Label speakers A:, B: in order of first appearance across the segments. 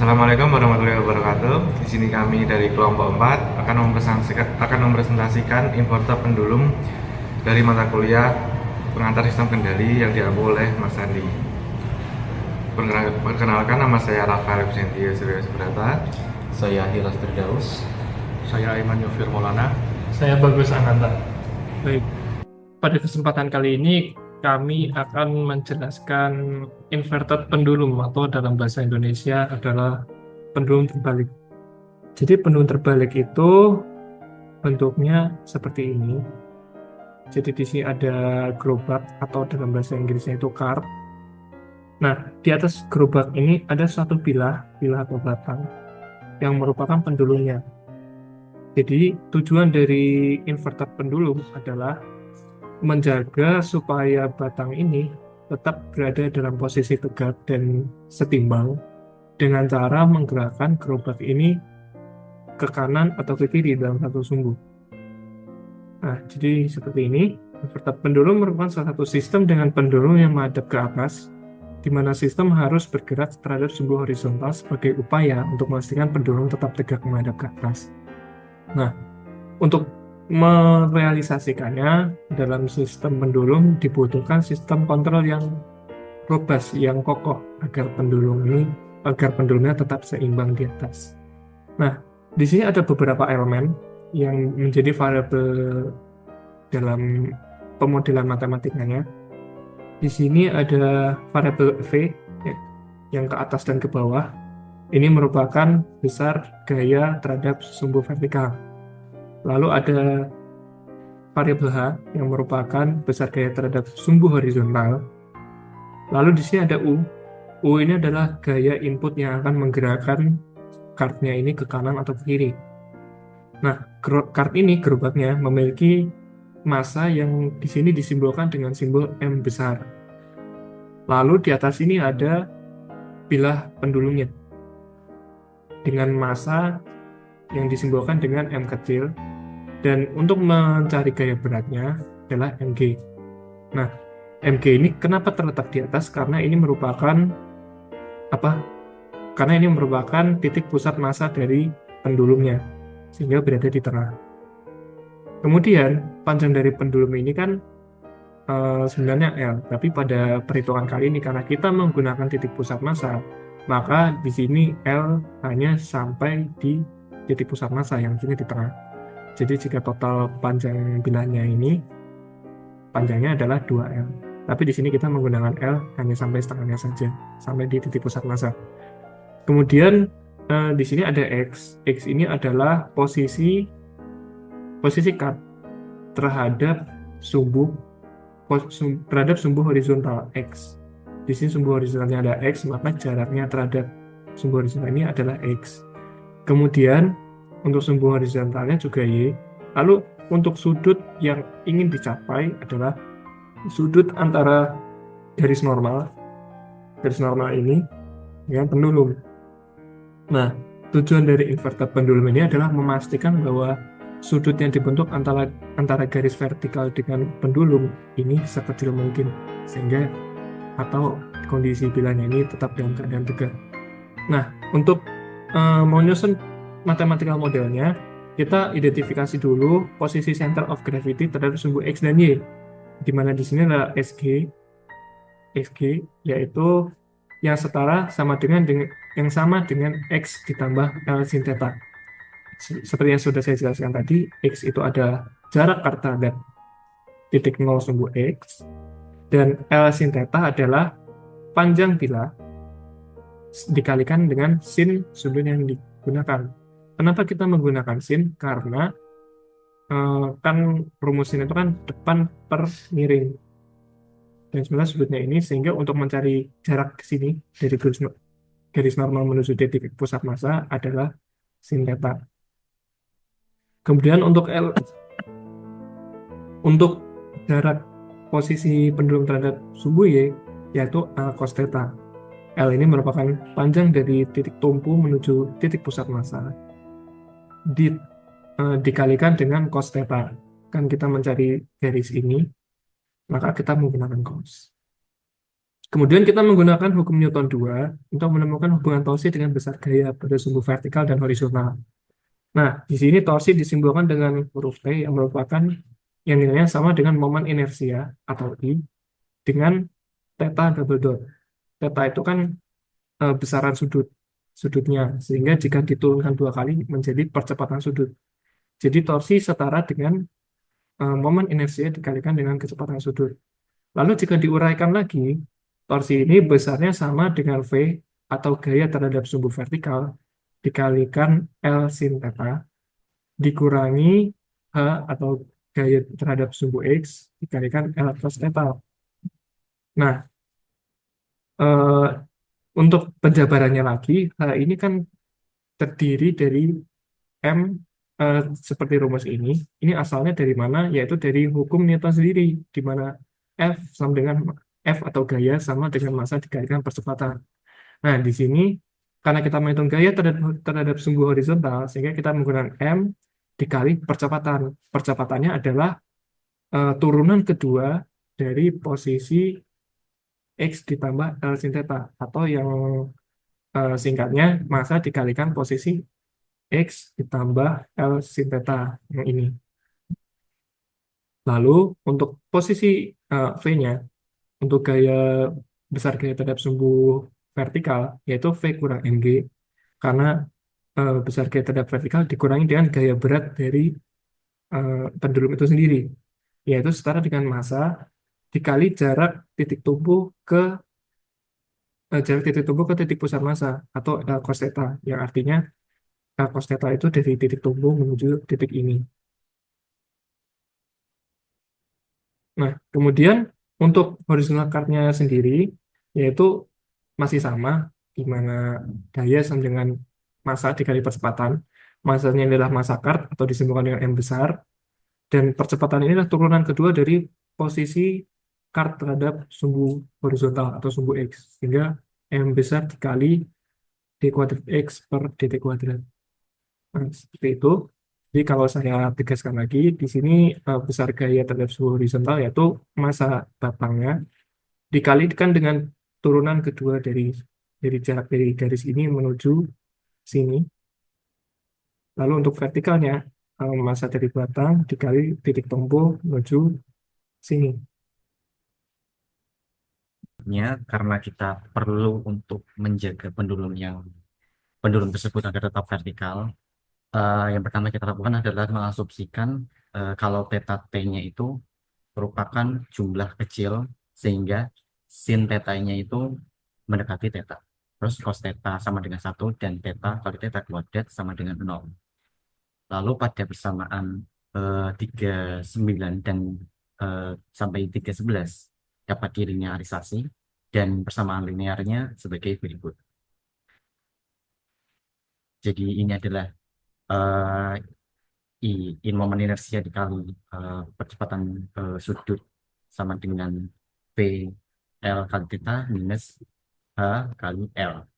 A: Assalamualaikum warahmatullahi wabarakatuh. Di sini kami dari kelompok 4 akan mempresentasikan inverter pendulum dari mata kuliah pengantar sistem kendali yang diampu oleh Mas Andi. Perkenalkan, nama saya Rafael Vicentio Surya Subrata.
B: Saya Hiras Firdaus.
C: Saya Iman Yofir Maulana.
D: Saya Bagus Ananta.
E: Baik, pada kesempatan kali ini kami akan menjelaskan inverter pendulum atau dalam bahasa Indonesia adalah pendulum terbalik. Jadi pendulum terbalik itu bentuknya seperti ini. Jadi di sini ada gerobak atau dalam bahasa Inggrisnya itu cart. Nah, di atas gerobak ini ada satu bilah atau batang yang merupakan pendulumnya. Jadi tujuan dari inverter pendulum adalah menjaga supaya batang ini tetap berada dalam posisi tegak dan setimbang dengan cara menggerakkan gerobak ini ke kanan atau ke kiri dalam satu sumbu. Nah, jadi seperti ini. Inverter pendulum merupakan salah satu sistem dengan pendulum yang menghadap ke atas, di mana sistem harus bergerak terhadap sumbu horizontal sebagai upaya untuk memastikan pendulum tetap tegak menghadap ke atas. Nah, untuk merealisasikannya dalam sistem pendulum dibutuhkan sistem kontrol yang robust, yang kokoh agar pendulumnya tetap seimbang di atas. Nah, di sini ada beberapa elemen yang menjadi variabel dalam pemodelan matematikanya. Di sini ada variabel V yang ke atas dan ke bawah. Ini merupakan besar gaya terhadap sumbu vertikal. Lalu ada variabel H yang merupakan besar gaya terhadap sumbu horizontal. Lalu di sini ada U. U ini adalah gaya input yang akan menggerakkan kartnya ini ke kanan atau ke kiri. Nah, kart ini, gerobaknya, memiliki massa yang di sini disimbolkan dengan simbol M besar. Lalu di atas ini ada bilah pendulumnya dengan massa yang disimbolkan dengan M kecil. Dan untuk mencari gaya beratnya adalah Mg. Nah, Mg ini kenapa terletak di atas? Karena ini merupakan titik pusat massa dari pendulumnya, sehingga berada di tengah. Kemudian, panjang dari pendulum ini kan sebenarnya L, tapi pada perhitungan kali ini karena kita menggunakan titik pusat massa, maka di sini L hanya sampai di titik pusat massa yang sini di tengah. Jadi jika total panjang bilahnya ini, panjangnya adalah 2L. Tapi di sini kita menggunakan L hanya sampai setengahnya saja, sampai di titik pusat massa. Kemudian di sini ada X. X ini adalah posisi kart terhadap sumbu horizontal X. Di sini sumbu horizontalnya ada X, maka jaraknya terhadap sumbu horizontal ini adalah X. Kemudian untuk sumbu horizontalnya juga Y. Lalu untuk sudut yang ingin dicapai adalah sudut antara garis normal ini dengan pendulum. Nah, tujuan dari inverter pendulum ini adalah memastikan bahwa sudut yang dibentuk antara garis vertikal dengan pendulum ini sekecil mungkin, sehingga atau kondisi bilahnya ini tetap dalam keadaan tegak. Nah, untuk menyusun mathematical modelnya, kita identifikasi dulu posisi center of gravity terhadap sumbu X dan Y, di mana di sini adalah SG yaitu yang setara sama dengan X ditambah L sin theta. Seperti yang sudah saya jelaskan tadi, X itu ada jarak kart terhadap titik 0 sumbu X, dan L sin theta adalah panjang bilah dikalikan dengan sin sudut yang digunakan. Kenapa kita menggunakan sin? Karena kan rumus sin itu kan depan per miring. Dan sebenarnya sudutnya ini, sehingga untuk mencari jarak ke sini dari garis normal menuju titik pusat massa adalah sin theta. Kemudian untuk jarak posisi pendulum terhadap sumbu Y, yaitu L cos theta. L ini merupakan panjang dari titik tumpu menuju titik pusat massa dikalikan dengan cos theta. Kan kita mencari garis ini, maka kita menggunakan cos. Kemudian kita menggunakan hukum Newton 2 untuk menemukan hubungan torsi dengan besar gaya pada sumbu vertikal dan horizontal. Nah, di sini torsi disimbolkan dengan huruf T yang merupakan yang nilainya sama dengan momen inersia atau I dengan theta double dot. Theta itu kan besaran sudutnya, sehingga jika diturunkan 2 kali menjadi percepatan sudut. Jadi torsi setara dengan momen inersia dikalikan dengan kecepatan sudut. Lalu jika diuraikan lagi, torsi ini besarnya sama dengan V atau gaya terhadap sumbu vertikal dikalikan L sin theta dikurangi H atau gaya terhadap sumbu X dikalikan L cos theta. Nah, eh, untuk penjabarannya lagi, H ini kan terdiri dari M seperti rumus ini. Ini asalnya dari mana? Yaitu dari hukum Newton sendiri, di mana F sama dengan F atau gaya sama dengan massa dikalikan percepatan. Nah, di sini karena kita menghitung gaya terhadap sumbu horizontal, sehingga kita menggunakan M dikali percepatan. Percepatannya adalah turunan kedua dari posisi X ditambah L sin theta, atau yang singkatnya massa dikalikan posisi X ditambah L sin theta yang ini. Lalu untuk posisi V-nya, untuk gaya besar gaya terhadap sumbu vertikal, yaitu V kurang mg, karena besar gaya terhadap vertikal dikurangi dengan gaya berat dari pendulum itu sendiri, yaitu setara dengan massa dikali jarak titik tumbuh ke titik pusat massa, atau cos theta, yang artinya cos theta itu dari titik tumbuh menuju titik ini. Nah, kemudian untuk horizontal card-nya sendiri, yaitu masih sama, di mana daya sama dengan massa dikali percepatan. Massanya adalah massa card atau disimbolkan dengan M besar, dan percepatan ini adalah turunan kedua dari posisi card terhadap sumbu horizontal atau sumbu X, sehingga M besar dikali d kuadrat X per dt kuadrat. Nah, seperti itu. Jadi kalau saya tegaskan lagi, di sini besar gaya terhadap sumbu horizontal yaitu massa batangnya dikalikan dengan turunan kedua dari jarak dari garis ini menuju sini. Lalu untuk vertikalnya, massa dari batang dikali titik tumbuh menuju sini.
B: Karena kita perlu untuk menjaga pendulum tersebut agar tetap vertikal, yang pertama kita lakukan adalah mengasumsikan kalau theta t-nya itu merupakan jumlah kecil, sehingga sin theta-nya itu mendekati theta. Terus cos theta sama dengan 1 dan theta kali theta kuadrat sama dengan 0. Lalu pada persamaan 39 dan sampai 311 dapat dilinearisasi, dan persamaan linearnya sebagai berikut. Jadi ini adalah in momen inersia dikali percepatan sudut sama dengan P L kali theta minus H kali L.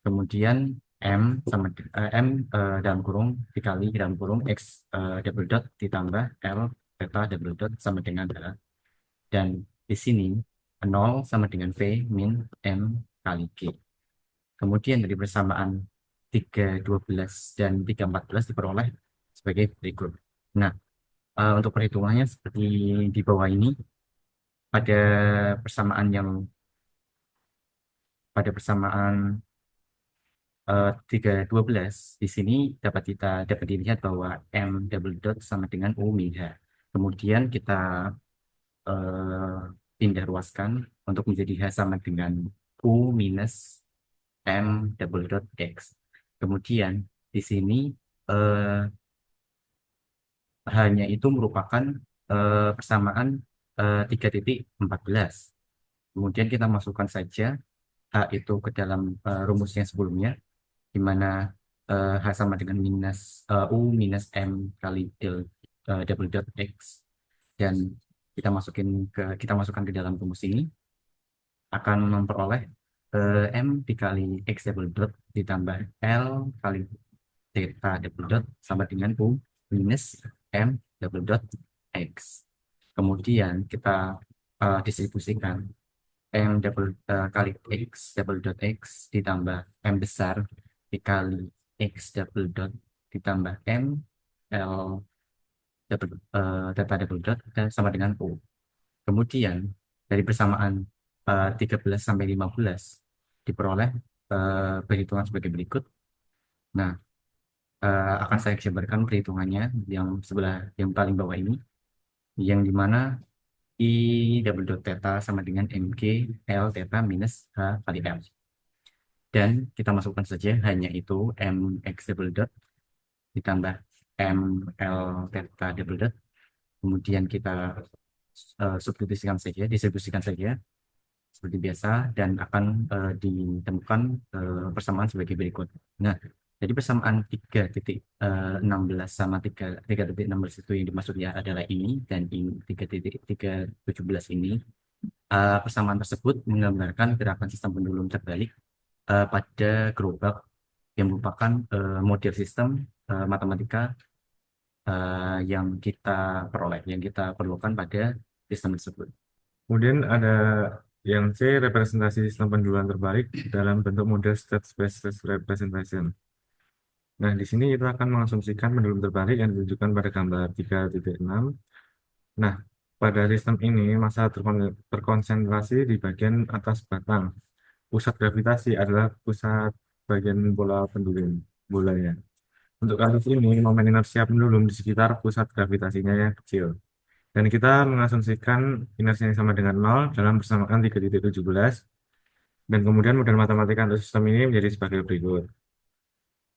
B: Kemudian M sama M dalam kurung dikali dalam kurung X double dot ditambah L theta double dot sama dengan H. Dan di sini 0 sama dengan V min M kali G. Kemudian dari persamaan 312 dan 314 diperoleh sebagai berikut. Nah, untuk perhitungannya seperti di bawah ini. Pada persamaan 312 di sini dapat dilihat bahwa M double dot sama dengan U min H. Kemudian kita pindah ruaskan untuk menjadi H sama dengan U minus M double dot X. Kemudian di sini hanya itu merupakan persamaan 3.14. Kemudian kita masukkan saja H itu ke dalam rumusnya sebelumnya, di mana H sama dengan minus U minus M kali double dot X, dan kita masukkan ke dalam rumus ini akan memperoleh M dikali X double dot ditambah L kali theta double dot sama dengan U minus M double dot X. Kemudian kita distribusikan M kali X double dot X ditambah M besar dikali X double dot ditambah M L theta double dot dan sama dengan U. Kemudian dari persamaan 13 sampai 15 diperoleh perhitungan sebagai berikut. Nah, akan saya gambarkan perhitungannya yang sebelah yang paling bawah ini, yang dimana I double dot theta sama dengan MG L theta minus H kali L. Dan kita masukkan saja hanya itu MX double dot ditambah ML theta double dot. Kemudian kita distribusikan saja seperti biasa dan akan ditemukan persamaan sebagai berikut. Nah, jadi persamaan 3.16 sama 3.16 itu yang dimaksud ya adalah ini dan ini 3.317 ini. Persamaan tersebut menggambarkan gerakan sistem pendulum terbalik pada gerobak yang merupakan model sistem matematika yang kita peroleh, yang kita perlukan pada sistem tersebut.
A: Kemudian ada yang C, representasi sistem penduluan terbalik dalam bentuk model state space representation. Nah, di sini kita akan mengasumsikan pendulum terbalik yang ditunjukkan pada gambar 3.6. Nah, pada sistem ini massa terkonsentrasi di bagian atas batang. Pusat gravitasi adalah pusat bagian bola pendulum bolanya. Untuk kasus ini, momen inersia pendulum di sekitar pusat gravitasinya yang kecil. Dan kita mengasumsikan inersianya sama dengan 0 dalam persamaan 3.17. Dan kemudian model matematika untuk sistem ini menjadi sebagai berikut.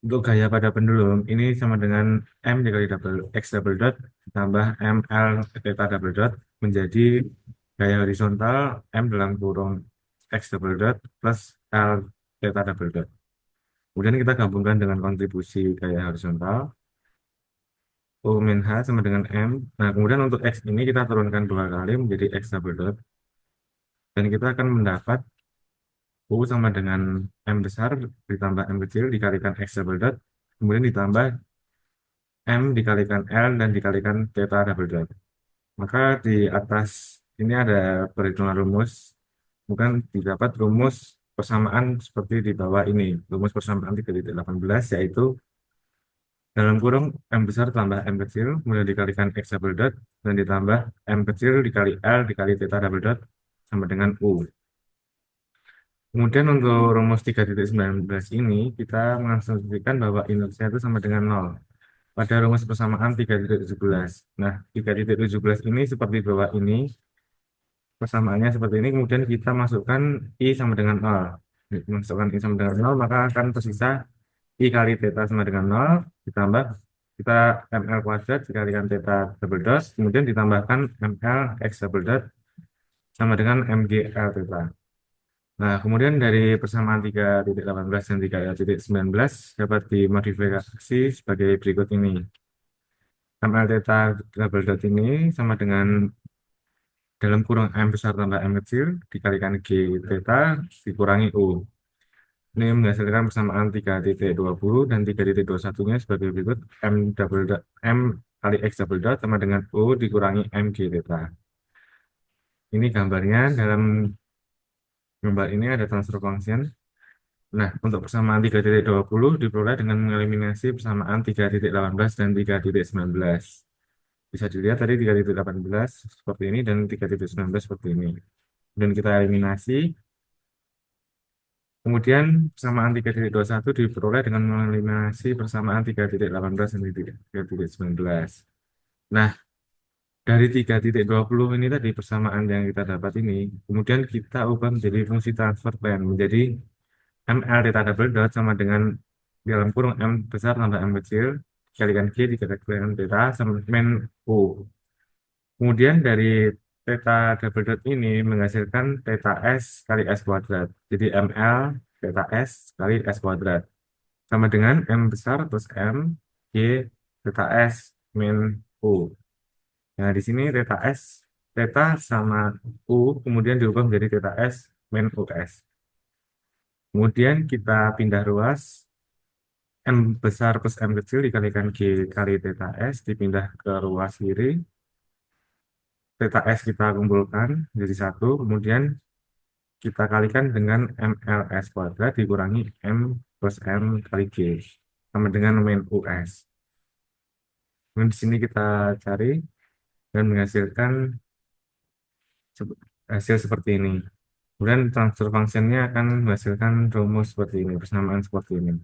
A: Untuk gaya pada pendulum, ini sama dengan M dikali X double dot ditambah ML theta double dot menjadi gaya horizontal M dalam kurung X double dot plus L theta double dot. Kemudian kita gabungkan dengan kontribusi gaya horizontal. U min H sama dengan M. Nah, kemudian untuk X ini kita turunkan 2 kali menjadi X double dot. Dan kita akan mendapat U sama dengan M besar ditambah M kecil dikalikan X double dot. Kemudian ditambah M dikalikan L dan dikalikan theta double dot. Maka di atas ini ada perhitungan rumus. Bukan didapat rumus persamaan seperti di bawah ini. Rumus persamaan 3.18 yaitu dalam kurung M besar tambah M kecil, kemudian dikalikan X double dot, dan ditambah M kecil dikali L dikali theta double dot sama dengan U. Kemudian untuk rumus 3.19 ini, kita mengasumsikan bahwa inersia itu sama dengan 0 pada rumus persamaan 3.17. Nah, 3.17 ini seperti bawah ini, persamaannya seperti ini, kemudian kita masukkan I sama dengan 0. Masukkan I sama dengan 0, maka akan tersisa I kali theta sama dengan 0, ditambah kita ML kuadrat dikalikan theta double dot, kemudian ditambahkan ML X double dot sama dengan MGL theta. Nah, kemudian dari persamaan 3.18 dan 3.19 dapat dimodifikasi sebagai berikut ini. ML theta double dot ini sama dengan dalam kurung M besar tambah M kecil dikalikan G theta dikurangi U. Ini menghasilkan persamaan 3.20 dan 3.21-nya sebagai berikut. M kali X double dot sama dengan U dikurangi MG theta. Ini gambarnya. Dalam gambar ini ada transfer function. Nah, untuk persamaan 3.20 diperoleh dengan mengeliminasi persamaan 3.18 dan 3.19. Bisa dilihat tadi 3.18 seperti ini dan 3.19 seperti ini. Dan kita eliminasi. Kemudian persamaan 3.21 diperoleh dengan mengeliminasi persamaan 3.18 dan 3.19. Nah, dari 3.20 ini tadi persamaan yang kita dapat ini, kemudian kita ubah menjadi fungsi transfer plane, menjadi ML theta double dot sama dengan dalam kurung M besar tambah M kecil, dikalikan G dikalikan theta sama min U. Kemudian dari theta double dot ini menghasilkan theta S kali S kuadrat. Jadi ML theta S kali S kuadrat. Sama dengan M besar plus M G theta S min U. Nah, di sini theta S, theta sama U, kemudian diubah menjadi theta S min US. Kemudian kita pindah ruas, M besar plus M kecil dikalikan G kali theta S, dipindah ke ruas kiri. Theta S kita kumpulkan jadi 1, kemudian kita kalikan dengan MLS kuadrat dikurangi M plus M kali G sama dengan min US. Kemudian di sini kita cari dan menghasilkan hasil seperti ini. Kemudian transfer functionnya akan menghasilkan rumus seperti ini, persamaan seperti ini.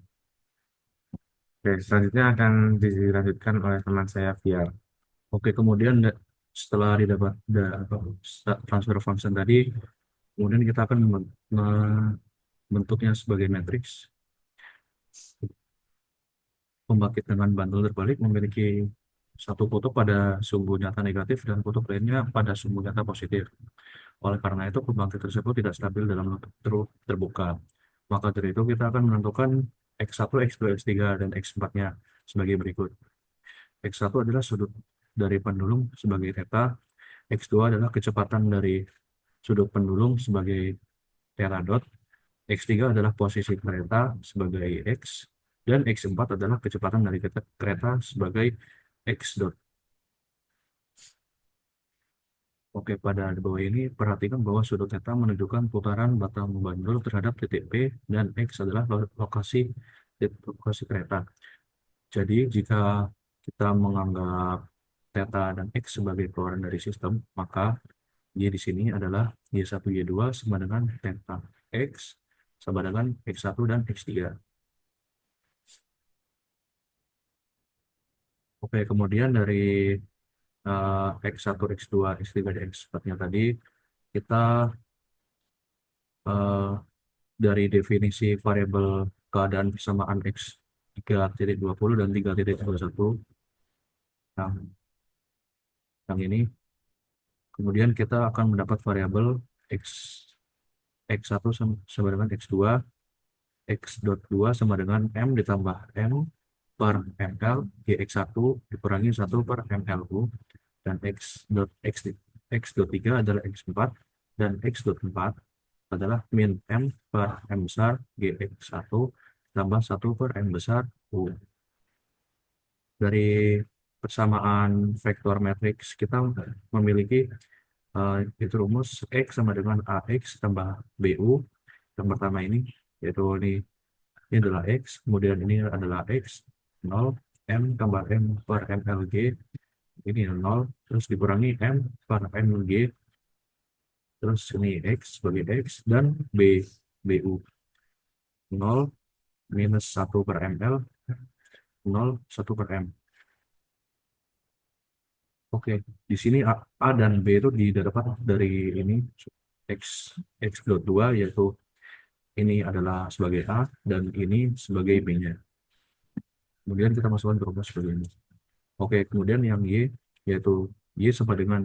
A: Oke, selanjutnya akan dilanjutkan oleh teman saya via.
C: Oke, kemudian setelah didapat transfer function tadi, kemudian kita akan membentuknya sebagai matriks. Pembangkit dengan bandul terbalik memiliki satu kutub pada sumbu nyata negatif dan kutub lainnya pada sumbu nyata positif. Oleh karena itu, pembangkit tersebut tidak stabil dalam terbuka. Maka dari itu, kita akan menentukan X1, X2, X3, dan X4-nya sebagai berikut. X1 adalah sudut dari pendulum sebagai theta, X2 adalah kecepatan dari sudut pendulum sebagai theta dot, X3 adalah posisi kereta sebagai X, dan X4 adalah kecepatan dari kereta sebagai X dot. Oke, pada bawah ini perhatikan bahwa sudut theta menunjukkan putaran batang bandul terhadap titik P dan X adalah lokasi kereta. Jadi jika kita menganggap theta dan X sebagai keluaran dari sistem, maka Y di sini adalah Y1, Y2 sama dengan theta X sama dengan X1 dan X3. Oke, kemudian dari X1, X2, X3, dan X4-nya tadi, kita dari definisi variabel keadaan persamaan X 3.20 dan 3.21 yang ini, kemudian kita akan mendapat variabel X1 sama dengan X2, X dot 2 sama dengan M ditambah M per ML, X1 dikurangi 1 per MLU, dan X dot 3 adalah X4, dan X dot 4 adalah min M per M besar GX1 tambah 1 per M besar U. Dari persamaan vektor matriks kita memiliki itu rumus X sama dengan AX tambah BU. Yang pertama ini, yaitu ini adalah X, kemudian ini adalah X, 0, M tambah M per MLG, ini 0, terus dikurangi M per MLG, terus ini X sebagai X, dan BU 0 minus 1 per ML, 0, 1 per M. Oke, di sini A dan B itu didapat dari ini X dot 2, yaitu ini adalah sebagai A dan ini sebagai B-nya. Kemudian kita masukkan ke rumus sebagai ini. Oke, kemudian yang Y, yaitu Y sama dengan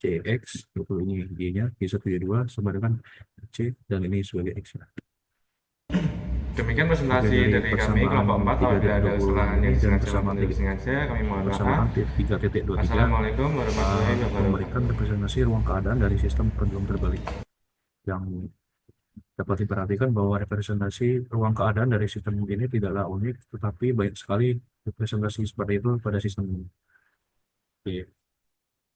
C: CX, yaitu ini Y-nya, Y1, Y2 sama dengan C, dan ini sebagai X.
A: Demikian presentasi
C: Oke,
A: dari kami kelompok 4. Kalau tidak ada kesalahan yang disengaja maupun tidak disengaja, kami mohon maaf.
C: Persamaan 3.23
A: Assalamualaikum warahmatullahi wabarakatuh.
C: memberikan representasi ruang keadaan dari sistem pendulum terbalik. Yang dapat diperhatikan bahwa representasi ruang keadaan dari sistem ini tidaklah unik, tetapi banyak sekali representasi seperti itu pada sistem ini. Oke.